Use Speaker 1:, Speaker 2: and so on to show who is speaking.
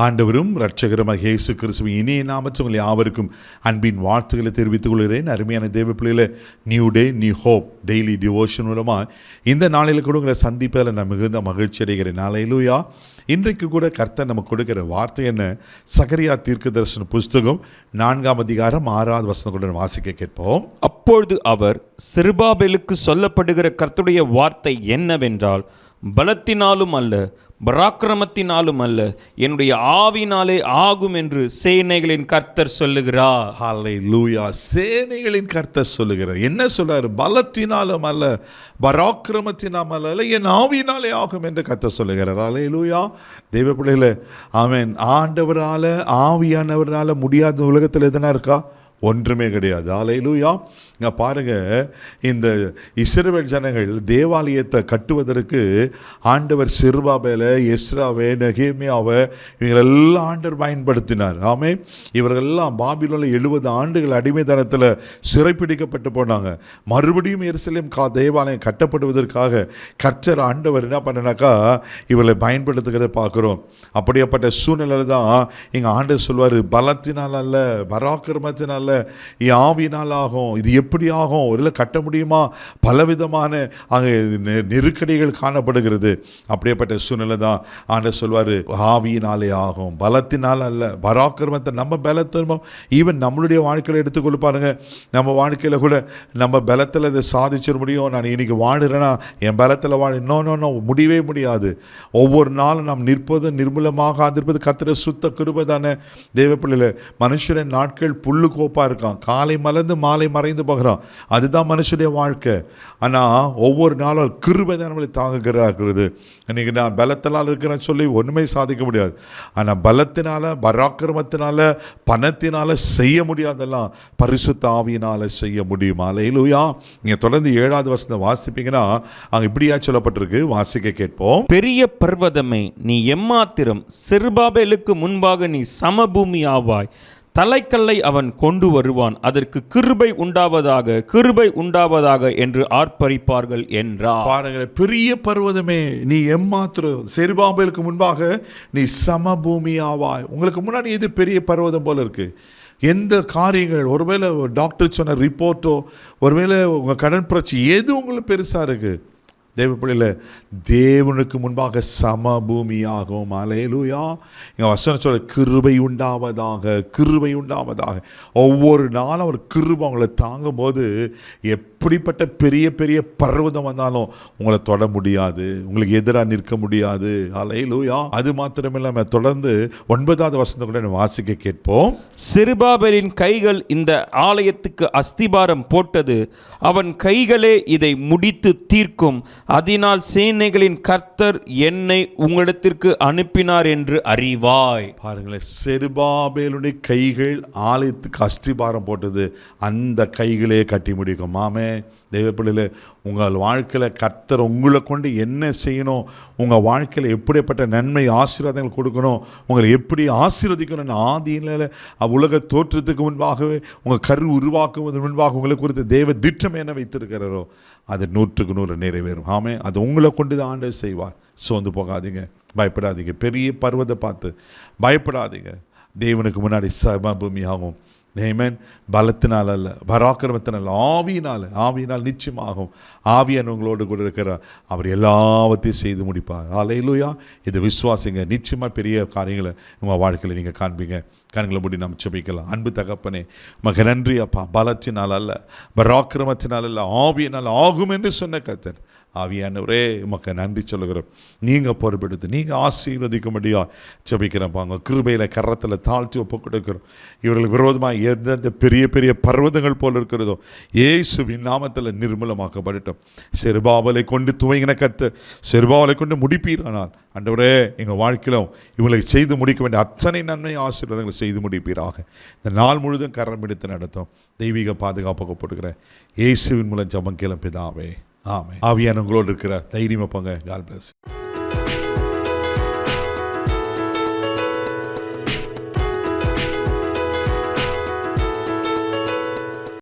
Speaker 1: ஆண்டவரும் இரட்சகருமாக இயேசு கிறிஸ்துவின் இனிய நாமத்தில் உங்கள் யாவருக்கும் அன்பின் வாழ்த்துக்களை தெரிவித்துக் கொள்கிறேன். அருமையான தேவ பிள்ளைகளை, new day new hope daily devotion மூலமாக இந்த நாளில் கூட உங்களை சந்திப்பதில் நான் மிகுந்த மகிழ்ச்சி அடைகிறேன். ஹல்லேலூயா. இன்றைக்கு கூட கர்த்தர் நமக்கு கொடுக்கிற வார்த்தை என்ன? சகரியா தீர்க்கதரிசன புஸ்தகம் 4ஆம் அதிகாரம் 6வது வசனம் கூட வாசிக்க கேட்போம்.
Speaker 2: அப்பொழுது அவர் செருபாபேலுக்கு சொல்லப்படுகிற கர்த்தருடைய வார்த்தை என்னவென்றால், பலத்தினாலும் அல்ல பராக்கிரமத்தினாலும் அல்ல, என்னுடைய ஆவினாலே ஆகும் என்று சேனைகளின் கர்த்தர் சொல்லுகிறார்.
Speaker 1: ஹல்லேலூயா. சேனைகளின் கர்த்தர் சொல்லுகிறார். என்ன சொல்றாரு? பலத்தினாலும் அல்ல பராக்கிரமத்தினாலும் அல்ல, என் ஆவினாலே ஆகும் என்று கர்த்தர் சொல்லுகிறார். ஹல்லேலூயா. தெய்வ பிள்ளைகளே, ஆமென். ஆண்டவரால ஆவியானவரால முடியாத உலகத்தில் எதனா இருக்கா? ஒன்றுமே கிடையாது. ஹல்லேலூயா. இங்கே பாருங்கள், இந்த இஸ்ரவேல் ஜனங்கள் தேவாலயத்தை கட்டுவதற்கு ஆண்டவர் செருபாபேலை, எஸ்ராவை, நெகேமியாவை இவங்களெல்லாம் ஆண்டவர் பயன்படுத்தினார். ஆமென். இவர்களெல்லாம் பாபிலோனில் 70 ஆண்டுகள் அடிமைத்தனத்தில் சிறைப்பிடிக்கப்பட்டு போனாங்க. மறுபடியும் எருசலேம் தேவாலயம் கட்டப்படுவதற்காக கர்த்தர் ஆண்டவர் என்ன பண்ணனாக்கா இவர்களை பயன்படுத்துகிறத பார்க்குறோம். அப்படியாப்பட்ட சூழ்நிலை தான் இங்கே ஆண்டவர் சொல்வார், பலத்தினால் அல்ல பராக்கிரமத்தினால் ஆவியினால் ஆகும். இது எப்படி ஆகும்? ஒரு கட்ட முடியுமா? பலவிதமான அங்கே நெருக்கடிகள் காணப்படுகிறது. அப்படியேப்பட்ட சூழ்நிலை தான் ஆண்டவர் சொல்வார், ஆவியினாலே ஆகும், பலத்தினால் அல்ல. பராக்கிரமத்தை நம்ம பலத்தினமோ ஈவன் நம்மளுடைய வாழ்க்கையில் எடுத்துக்கொள்ள பாருங்க. நம்ம வாழ்க்கையில் கூட நம்ம பலத்தில் இதை சாதிச்சிட முடியும். நான் இன்னைக்கு வாடுறேன்னா என் பலத்தில் இன்னொன்று முடியவே முடியாது. ஒவ்வொரு நாளும் நாம் நிற்பது நிர்மூலமாக இருப்பது கர்த்தருடைய சுத்த கிருபை தானே. தேவ பிள்ளைகளே, மனுஷரின் நாட்கள் புல்லு கோப்பா இருக்கான். காலை மலர்ந்து மாலை மறைந்து போகிறான். அதுதான் மனுஷனுடைய வாழ்க்கை. ஆனால் ஒவ்வொரு நாளும் கிருபை தான் நம்மளை தாங்குகிறது. இன்னைக்கு நான் பலத்தினால் இருக்கிறேன்னு சொல்லி ஒன்றுமே சாதிக்க முடியாது. ஆனால் பலத்தினால பராக்கிரமத்தினால பணத்தினால செய்ய முடியாதெல்லாம் பரிசுத்த ஆவியினால செய்ய முடியுமா? ஹல்லேலூயா. நீங்கள் தொடர்ந்து 7வது வசனம் வாசிப்பீங்கன்னா அங்கே இப்படியா சொல்லப்பட்டிருக்கு, வாசிக்க கேட்போம்.
Speaker 2: பெரிய பர்வதமே, நீ எம்மாத்திரம், செருபாபேலுக்கு முன்பாக நீ சமபூமி ஆவாய். தலைக்கல்லை அவன் கொண்டு வருவான், அதற்கு கிருபை உண்டாவதாக கிருபை உண்டாவதாக என்று ஆர்ப்பரிப்பார்கள் என்றார்.
Speaker 1: பாருங்கள், பெரிய பர்வதமே நீ எம்மாத்திரம், செருபாபேலுக்கு முன்பாக நீ சமபூமி ஆவாய். உங்களுக்கு முன்னாடி எது பெரிய பர்வதம் போல இருக்கு? எந்த காரியங்கள், ஒருவேளை டாக்டர் சொன்ன ரிப்போர்ட்டோ, ஒருவேளை உங்கள் கடன் பிரச்சனை, எது உங்களுக்கு பெருசாக இருக்குது? தேவ பிள்ளைகளே, தேவனுக்கு முன்பாக சமபூமி ஆகும். ஹல்லேலூயா. இங்கே வசனம் சொல்ல, கிருபை உண்டாவதாக கிருபை உண்டாவதாக. ஒவ்வொரு நாளும் ஒரு கிருபை உங்களை தாங்கும் போது எப்படிப்பட்ட பெரிய பெரிய பர்வதம் வந்தாலும் உங்களை தொட முடியாது, உங்களுக்கு எதிராக நிற்க முடியாது. ஹல்லேலூயா. அது மாத்திரமில்லாமல் தொடர்ந்து 9வது வசனம் கூட வாசிக்க கேட்போம்.
Speaker 2: செருபாபேலின் கைகள் இந்த ஆலயத்துக்கு அஸ்திபாரம் போட்டது, அவன் கைகளே இதை முடித்து தீர்க்கும். அதனால் சேனைகளின் கர்த்தர் என்னை உங்களிடத்திற்கு அனுப்பினார் என்று அறிவாய்.
Speaker 1: பாருங்களேன், செருபாபேலுடைய கைகள் ஆலயத்துக்கு அஸ்திபாரம் போட்டது, அந்த கைகளே கட்டி முடிக்கும். ஆமே. தெய்வ பிள்ளைகளே, உங்கள் வாழ்க்கையில் கர்த்தர் உங்களை கொண்டு என்ன செய்யணும், உங்கள் வாழ்க்கையில் எப்படிப்பட்ட நன்மை ஆசீர்வாதங்கள் கொடுக்கணும், உங்களை எப்படி ஆசீர்வதிக்கணும்னு ஆதியில் உலக தோற்றத்துக்கு முன்பாகவே உங்கள் கரு உருவாக்குவதற்கு முன்பாக உங்களை குறித்த தேவ திட்டம் என்ன வைத்திருக்கிறாரோ அது 100க்கு 100 நிறைவேறும். ஆமே. அது உங்களை கொண்டு தான் ஆண்டவர் செய்வார். சோர்ந்து போகாதீங்க, பயப்படாதீங்க. பெரிய பர்வத்தை பார்த்து பயப்படாதீங்க. தேவனுக்கு முன்னாடி சமபூமி ஆகும். ஆமென். பலத்தினால் அல்ல பராக்கிரமத்தினால் ஆவியினால் நிச்சயமாகும். ஆவியான் உங்களோடு கூட இருக்கிறார். அவர் எல்லாவற்றையும் செய்து முடிப்பார். ஹல்லேலூயா. இது விசுவாசிங்க. நிச்சயமாக பெரிய காரியங்களை உங்கள் வாழ்க்கையில் நீங்கள் காண்பீங்க. கண்களை மூடி நாம் ஜெபிக்கலாம். அன்பு தகப்பனே, உமக்கு நன்றி அப்பா. பலத்தினால் அல்ல பராக்கிரமத்தினால் அல்ல, ஆவியினால் ஆகும் என்று சொன்ன கர்த்தர். ஆவியானவரே, உமக்கு நன்றி சொல்லுகிறோம். நீங்கள் பொறுப்பெடுத்து நீங்கள் ஆசீர்வதிக்கும்படியா ஜெபிக்கிறப்பா. உங்கள் கிருபையில் கரத்தில் தாழ்த்தி ஒப்பு கொடுக்கிறோம். இவர்களுக்கு விரோதமாக எந்தெந்த பெரிய பெரிய பர்வதங்கள் போல் இருக்கிறதோ இயேசுவின் நாமத்தில் நிர்மூலமாக்கப்படட்டும். செருபாபேலை கொண்டு துவங்கின கர்த்தர் செருபாபேலை கொண்டு முடிப்பீரானால் ஆண்டவரே, எங்கள் வாழ்க்கையிலும் இவங்களை செய்து முடிக்க வேண்டிய அத்தனை நன்மை ஆசீர்வாதங்களை செய்து முடிப்பீராக. இந்த நாள் முழுதும் கரம் எடுத்து நடத்தும். தெய்வீக பாதுகாப்பாக போட்டுக்கிற இயேசுவின் மூலம் ஜெபம் கேளும் பிதாவே. ஆமென். ஆவியான உங்களோடு இருக்கிற தைரியமாக போங்க. God plus.